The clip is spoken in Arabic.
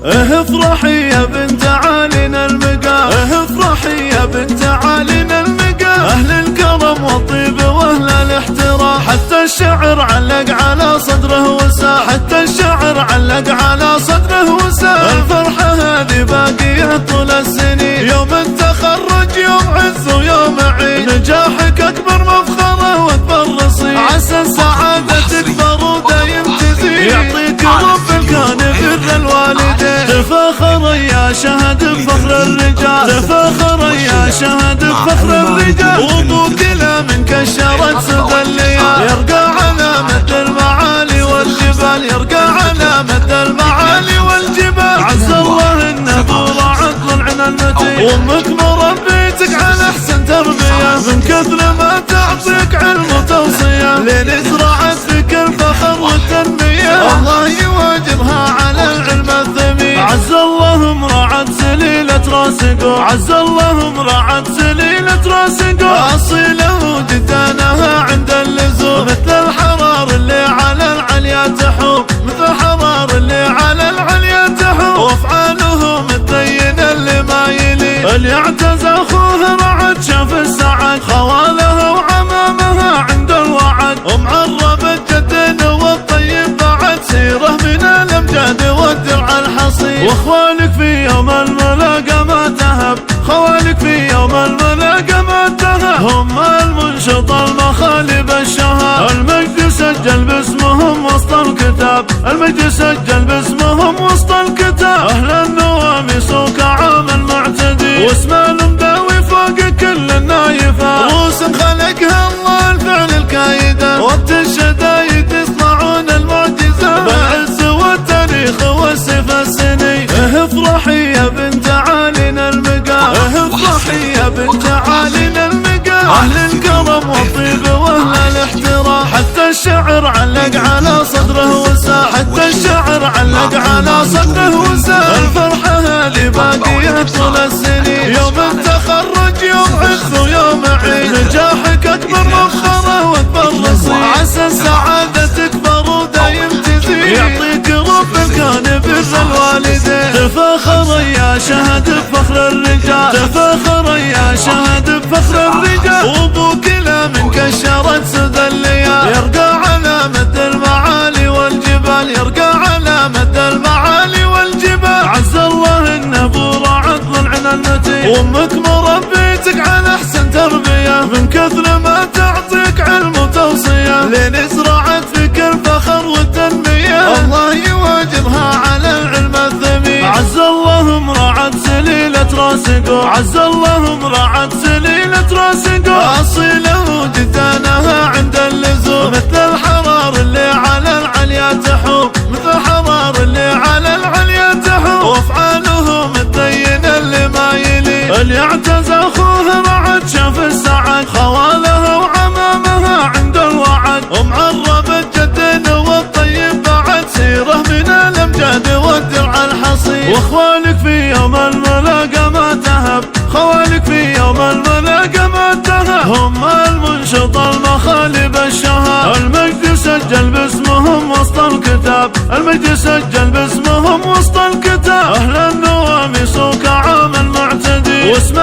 افرحي يا بنت عالينا المقام، افرحي يا بنت عالينا المقام، اهل الكرم والطيب واهل الاحترام، حتى الشعر علق على صدره وسام، حتى الشعر علق على صدره وسام. الفرحة هذه باقية طول السنين، يوم التخرج يوم عز ويوم عيد، نجاحك اكبر مفخرة واكبر رصيد، عسى السعادة تكبر ودايم تزيد، يعطيك رب الكون بر الوالدين. تفاخر يا شهد بفخر الرجال، تفاخر يا شهد بفخر الرجال، وابوك لا من كشرت سدى الليال، يرقى على مد المعالي والجبال، يرقى على مد المعالي والجبال. عز الله انه طول عقل العنا المتين، وامك مربيتك على احسن تربيه، من كثر ما تعطيك علم وتوصيه، لين زرعت فيك الفخر والتنميه، الله يواجرها على العلم الثمين. عز الله امرأة سليلة راسقو، عز الله امرأة سليلة راسقو، أصيلة وجدانها عند اللزوم، مثل الحرار اللي على العليا تحوم، مثل الحرار اللي على العليا تحوم، وافعاله متين اللي ما يلي، اللي اعتز اخوه رعد شاف السعد، خوالها وعمامها عند الوعد، ومعرب الجدين والطيب بعد، سيره من الامجاد والدرع الحصين. واخوانك في يوم الملاقى ما تهب، خوالك في يوم الملاقى ما تهب، هم المنشط المخالب الشهاب، المجد سجل باسمهم وسط الكتاب، المجد سجل باسمهم وسط الكتاب. اهل النواميس وكعام المعتدي، واسم المداوي فوق كل النايفات، روس خلقها الله الفعل الكايدة، وقت الشدايد يصنعون المعجزات، بالعز والتاريخ والسيف السني. افرحي يا بنت عالينا المقام، افرحي يا بنت عالينا المقام، اهل الكرم والطيب واهل الاحترام، حتى الشعر علق على صدره وسام، حتى الشعر علق على صدره وسام. الفرحة هذه باقية طول السنين، يوم التخرج يوم عز ويوم عيد، نجاحك اكبر مفخرة واكبر رصيد، عسى السعادة تكبر ودايم تزيد، يعطيك رب الكون بر الوالدين. تفاخر يا شهد بفخر الرجال، تفاخر يا شهد بفخر الرجال، وابوك لا من كشرت سدى الليال، يرقى على مد المعالي والجبال، يرقى على مد المعالي والجبال. عز الله انه بور عقل العنا المتين، وامك مربيتك على احسن تربيه، من كثر ما تعطيك علم وتوصيه، لين زرعت فيك الفخر والتنميه، الله يواجرها على العلم الثمين. عز الله امرأة سليلة راسقو، عز الله امرأة سليلة راسقو، أصيلة وجدانها عند اللزوم، مثل الحرار اللي على العليا تحوم، مثل الحرار اللي على العليا تحوم، وافعاله متين اللي ما يلي، اللي اعتز اخوه رعد شاف السعد، خوالها وعمامها عند الوعد، ومعرب الجدين والطيب بعد، سيره من الامجاد والدرع الحصين. واخوانك في يوم الملاقى ما تهب، خوالك في يوم الملاقى ما تهب، هم المنشط المخالب الشهاب، المجد سجل باسمهم وسط الكتاب، المجد سجل باسمهم وسط الكتاب. اهل النواميس وكعام المعتدي، واسم